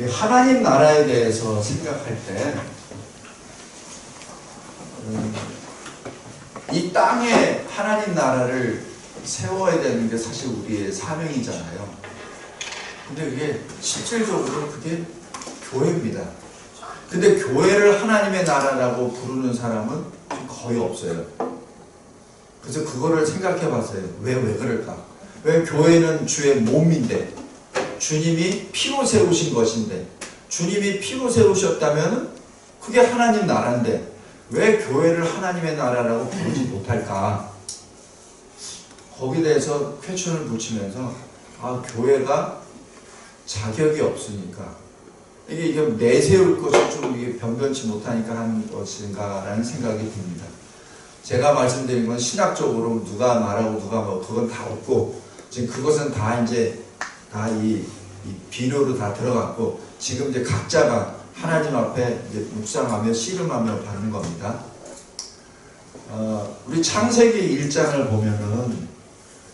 우리 하나님 나라에 대해서 생각할 때 이 땅에 하나님 나라를 세워야 되는 게 사실 우리의 사명이잖아요. 근데 그게 실질적으로 그게 교회입니다. 근데 교회를 하나님의 나라라고 부르는 사람은 거의 없어요. 그래서 그거를 생각해 봤어요. 왜 그럴까? 왜 교회는 주의 몸인데, 주님이 피로 세우신 것인데, 주님이 피로 세우셨다면 그게 하나님 나라인데 왜 교회를 하나님의 나라라고 부르지 못할까? 거기에 대해서 퀘션을 붙이면서 교회가 자격이 없으니까 이게 내세울 것이 좀 이게 변변치 못하니까 하는 것인가라는 생각이 듭니다. 제가 말씀드린 건 신학적으로 누가 말하고 누가 그건 다 없고 지금 그것은 다 이제 다 이 비료로 다 들어갔고 지금 이제 각자가 하나님 앞에 이제 묵상하며 씨름하며 받는 겁니다. 우리 창세기 1장을 보면은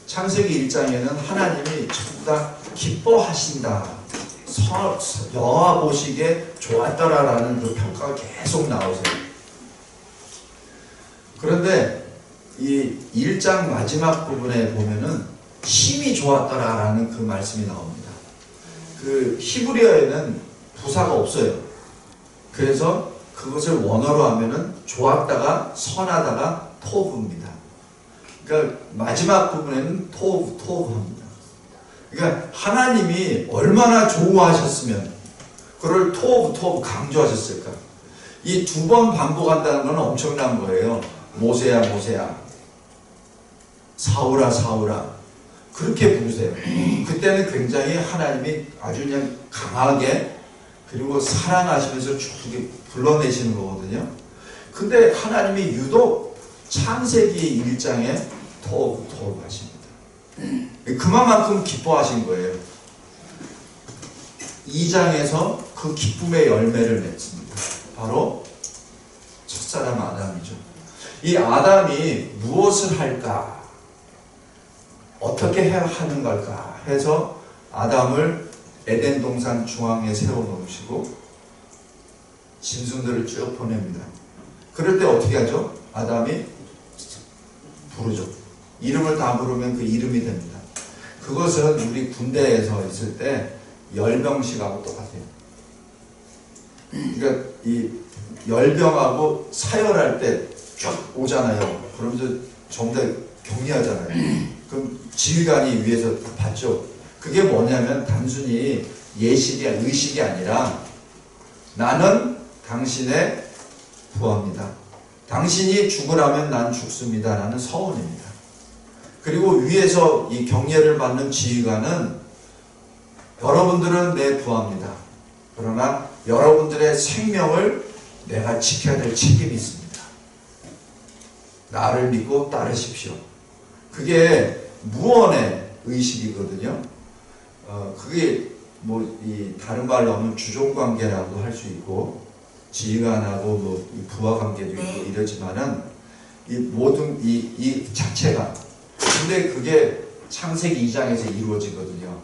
창세기 1장에는 하나님이 전부 다 기뻐하신다. 여호와 보시기에 좋았더라라는 그 평가가 계속 나오세요. 그런데 이 1장 마지막 부분에 보면은 힘이 좋았더라라는 그 말씀이 나옵니다. 그 히브리어에는 부사가 없어요. 그래서 그것을 원어로 하면은 좋았다가 선하다가 토브입니다. 그러니까 마지막 부분에는 토브합니다. 그러니까 하나님이 얼마나 좋아하셨으면 그걸 토브 강조하셨을까? 이 두 번 반복한다는 건 엄청난 거예요. 모세야 사울아 그렇게 부르세요. 그때는 굉장히 하나님이 아주 그냥 강하게 그리고 사랑하시면서 쭉 불러내시는 거거든요. 근데 하나님이 유독 창세기 1장에 토브 하십니다. 그만큼 기뻐하신 거예요. 2장에서 그 기쁨의 열매를 맺습니다. 바로 첫사람 아담이죠. 이 아담이 무엇을 할까? 어떻게 해야 하는 걸까? 해서 아담을 에덴 동산 중앙에 세워놓으시고 짐승들을 쭉 보냅니다. 그럴 때 어떻게 하죠? 아담이 부르죠. 이름을 다 부르면 그 이름이 됩니다. 그것은 우리 군대에서 있을 때 열병식하고 똑같아요. 그러니까 이 열병하고 사열할 때 쭉 오잖아요. 그러면서 전부 다 격리하잖아요. 그럼 지휘관이 위에서 받죠. 그게 뭐냐면 단순히 의식이 아니라 나는 당신의 부하입니다. 당신이 죽으라면 난 죽습니다. 라는 서원입니다. 그리고 위에서 이 격려를 받는 지휘관은 여러분들은 내 부하입니다. 그러나 여러분들의 생명을 내가 지켜야 될 책임이 있습니다. 나를 믿고 따르십시오. 그게 무언의 의식이거든요. 그게 다른 말로 하면 주종관계라고 할 수 있고 지휘관하고 부하 관계도 있고 이러지만은 이 모든 이 자체가 근데 그게 창세기 2장에서 이루어지거든요.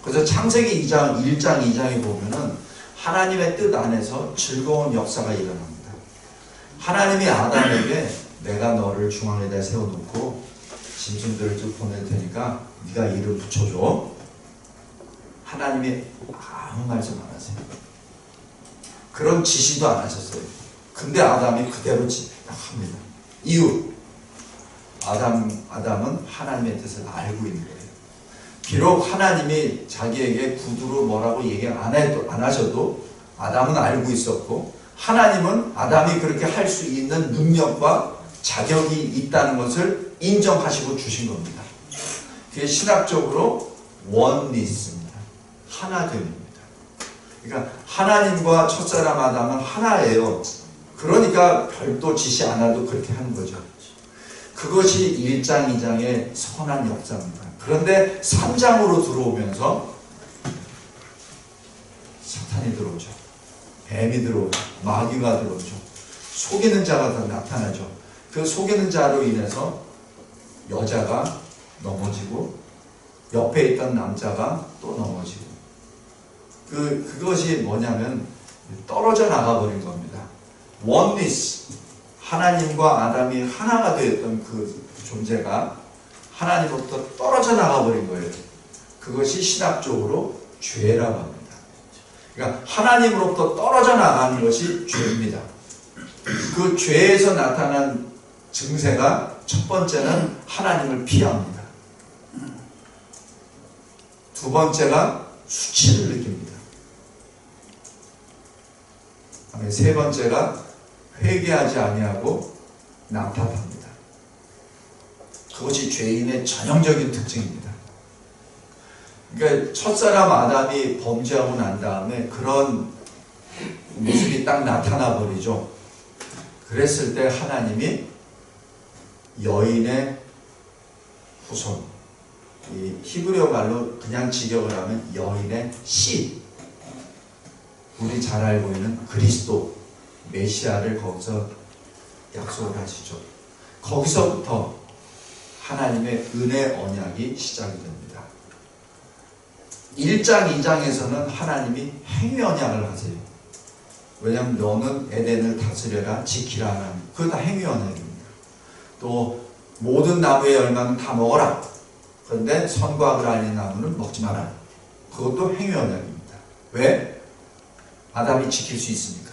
그래서 창세기 1장 2장에 보면은 하나님의 뜻 안에서 즐거운 역사가 일어납니다. 하나님이 아담에게 내가 너를 중앙에다 세워놓고 짐승들을 쭉 보낼 테니까 네가 이름 붙여줘. 하나님이 아무 말씀 안 하세요. 그런 지시도 안 하셨어요. 근데 아담이 그대로 합니다. 이유 아담은 하나님의 뜻을 알고 있는 거예요. 비록 하나님이 자기에게 구두로 뭐라고 얘기 안 하셔도 아담은 알고 있었고 하나님은 아담이 그렇게 할 수 있는 능력과 자격이 있다는 것을 인정하시고 주신 겁니다. 그게 신학적으로 원리스입니다. 하나됨입니다. 그러니까 하나님과 첫사람 아담은 하나예요. 그러니까 별도 지시 안 해도 그렇게 하는 거죠. 그것이 1장, 2장의 선한 역사입니다. 그런데 3장으로 들어오면서 사탄이 들어오죠. 뱀이 들어오죠. 마귀가 들어오죠. 속이는 자가 다 나타나죠. 그 속이는 자로 인해서 여자가 넘어지고 옆에 있던 남자가 또 넘어지고 그것이 뭐냐면 떨어져 나가버린 겁니다. 원리스, 하나님과 아담이 하나가 되었던 그 존재가 하나님으로부터 떨어져 나가버린 거예요. 그것이 신학적으로 죄라고 합니다. 그러니까 하나님으로부터 떨어져 나가는 것이 죄입니다. 그 죄에서 나타난 증세가 첫 번째는 하나님을 피합니다. 두 번째가 수치를 느낍니다. 세 번째가 회개하지 아니하고 남탓합니다. 그것이 죄인의 전형적인 특징입니다. 그러니까 첫사람 아담이 범죄하고 난 다음에 그런 모습이 딱 나타나 버리죠. 그랬을 때 하나님이 여인의 후손, 이 히브리어 말로 그냥 직역을 하면 여인의 씨, 우리 잘 알고 있는 그리스도 메시아를 거기서 약속을 하시죠. 거기서부터 하나님의 은혜 언약이 시작이 됩니다. 1장, 2장에서는 하나님이 행위 언약을 하세요. 왜냐하면 너는 에덴을 다스려라, 지키라 하나님. 그거 다 행위 언약입니다. 또 모든 나무의 열매는 다 먹어라. 그런데 선과 악을 알리는 나무는 먹지 마라. 그것도 행위 언약입니다. 왜? 아담이 지킬 수 있으니까.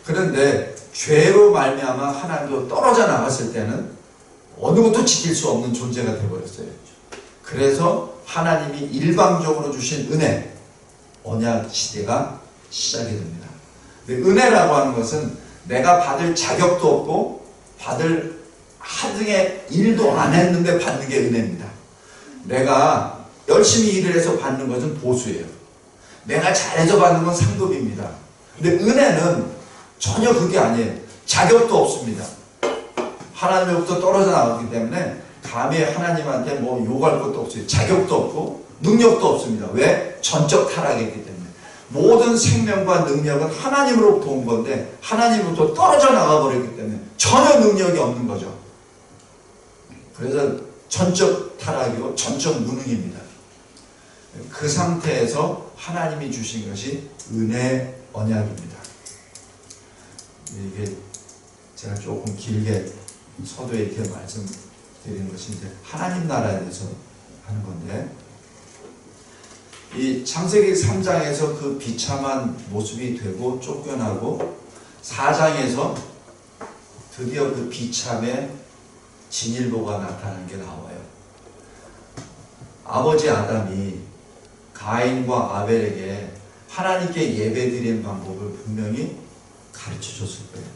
그런데 죄로 말미암아 하나님도 떨어져 나갔을 때는 어느 것도 지킬 수 없는 존재가 되어버렸어요. 그래서 하나님이 일방적으로 주신 은혜, 언약 시대가 시작이 됩니다. 근데 은혜라고 하는 것은 내가 받을 자격도 없고 받을 하등의 일도 안 했는데 받는 게 은혜입니다. 내가 열심히 일을 해서 받는 것은 보수예요. 내가 잘해서 받는 건 상급입니다. 근데 은혜는 전혀 그게 아니에요. 자격도 없습니다. 하나님으로부터 떨어져 나갔기 때문에 감히 하나님한테 뭐 요구할 것도 없어요. 자격도 없고 능력도 없습니다. 왜? 전적 타락했기 때문에. 모든 생명과 능력은 하나님으로부터 온 건데 하나님으로부터 떨어져 나가버렸기 때문에 전혀 능력이 없는 거죠. 그래서 전적 타락이고 전적 무능입니다. 그 상태에서 하나님이 주신 것이 은혜 언약입니다. 이게 제가 조금 길게 서두에 이렇게 말씀드리는 것이 이제 하나님 나라에 대해서 하는 건데, 이 창세기 3장에서 그 비참한 모습이 되고 쫓겨나고 4장에서 드디어 그 비참의 진일보가 나타나는 게 나와요. 아버지 아담이 가인과 아벨에게 하나님께 예배드리는 방법을 분명히 가르쳐 줬을 거예요.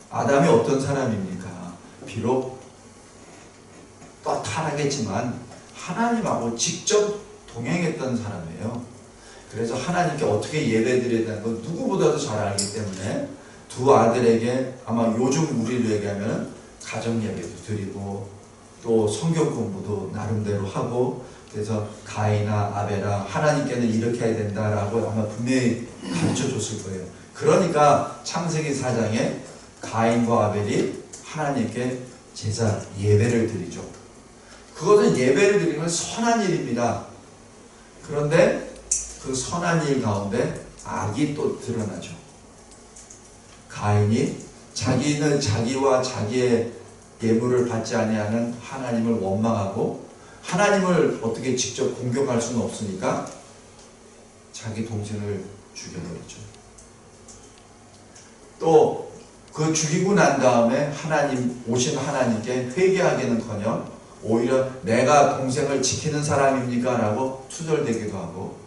아담이 어떤 사람입니까? 비록 또 타락했지만 하나님하고 직접 동행했던 사람이에요. 그래서 하나님께 어떻게 예배드려야 되는 건 누구보다도 잘 알기 때문에 두 아들에게 아마 요즘 우리로 얘기하면 가정 예배도 드리고 또 성경 공부도 나름대로 하고, 그래서 가인아 아벨아 하나님께는 이렇게 해야 된다라고 아마 분명히 가르쳐 줬을 거예요. 그러니까 창세기 4장에 가인과 아벨이 하나님께 제사 예배를 드리죠. 그것은 예배를 드리는 건 선한 일입니다. 그런데 그 선한 일 가운데 악이 또 드러나죠. 가인이 자기는 자기와 자기의 예물을 받지 아니하는 하나님을 원망하고 하나님을 어떻게 직접 공격할 수는 없으니까 자기 동생을 죽여버리죠. 또 그 죽이고 난 다음에 오신 하나님께 회개하기는커녕 오히려 내가 동생을 지키는 사람입니까? 라고 투덜대기도 하고,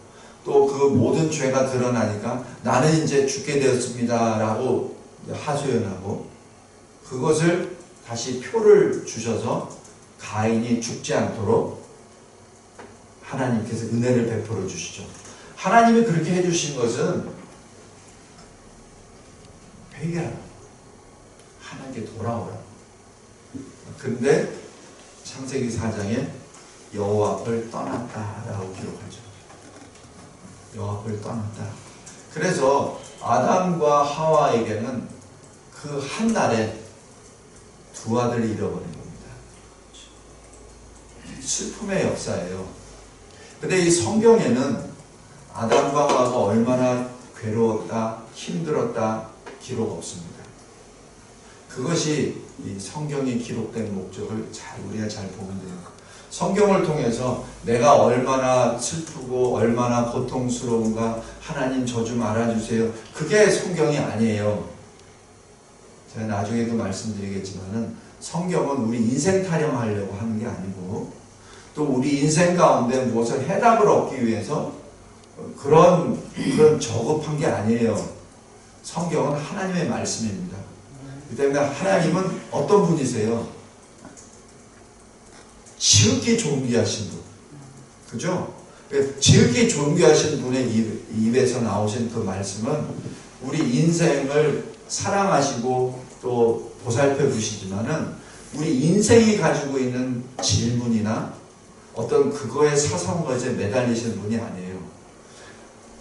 또 그 모든 죄가 드러나니까 나는 이제 죽게 되었습니다 라고 하소연하고, 그것을 다시 표를 주셔서 가인이 죽지 않도록 하나님께서 은혜를 베풀어 주시죠. 하나님이 그렇게 해주신 것은 회개하라, 하나님께 돌아오라. 근데 창세기 4장에 여호와 앞을 떠났다라고 기록하죠. 여호와 앞을 떠났다. 그래서 아담과 하와에게는 그 한 날에 두 아들을 잃어버린 겁니다. 슬픔의 역사예요. 근데 이 성경에는 아담과 하와가 얼마나 괴로웠다, 힘들었다 기록 없습니다. 그것이 이 성경이 기록된 목적을 우리가 잘 보면 돼요. 성경을 통해서 내가 얼마나 슬프고 얼마나 고통스러운가 하나님 저 좀 알아주세요. 그게 성경이 아니에요. 제가 나중에도 말씀드리겠지만은 성경은 우리 인생 타령하려고 하는 게 아니고 또 우리 인생 가운데 무엇을 해답을 얻기 위해서 그런 저급한 게 아니에요. 성경은 하나님의 말씀입니다. 그 때문에 하나님은 어떤 분이세요? 지극히 존귀하신 분. 그죠? 지극히 존귀하신 분의 입에서 나오신 그 말씀은 우리 인생을 사랑하시고 또 보살펴 주시지만은 우리 인생이 가지고 있는 질문이나 어떤 그거에 사소한 것에 매달리신 분이 아니에요.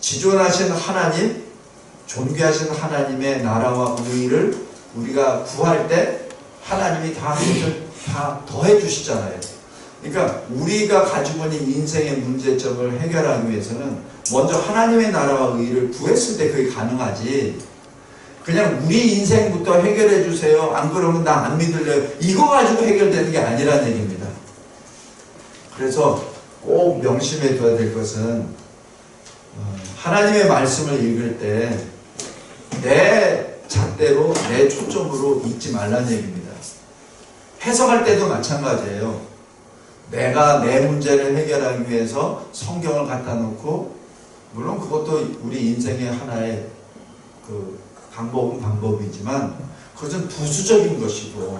지존하신 하나님, 존귀하신 하나님의 나라와 의를 우리가 구할 때 하나님이 다 그것을 다 더해 주시잖아요. 그러니까 우리가 가지고 있는 인생의 문제점을 해결하기 위해서는 먼저 하나님의 나라와 의를 구했을 때 그게 가능하지. 그냥 우리 인생부터 해결해 주세요. 안 그러면 나 안 믿을래요. 이거 가지고 해결되는 게 아니라는 얘기입니다. 그래서 꼭 명심해 둬야 될 것은 하나님의 말씀을 읽을 때 내 잣대로 내 초점으로 읽지 말라는 얘기입니다. 해석할 때도 마찬가지예요. 내가 내 문제를 해결하기 위해서 성경을 갖다 놓고 물론 그것도 우리 인생의 하나의 그 방법은 방법이지만 그것은 부수적인 것이고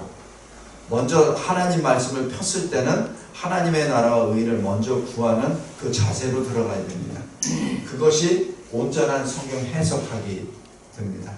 먼저 하나님 말씀을 폈을 때는 하나님의 나라와 의를 먼저 구하는 그 자세로 들어가야 됩니다. 그것이 온전한 성경 해석하기 됩니다.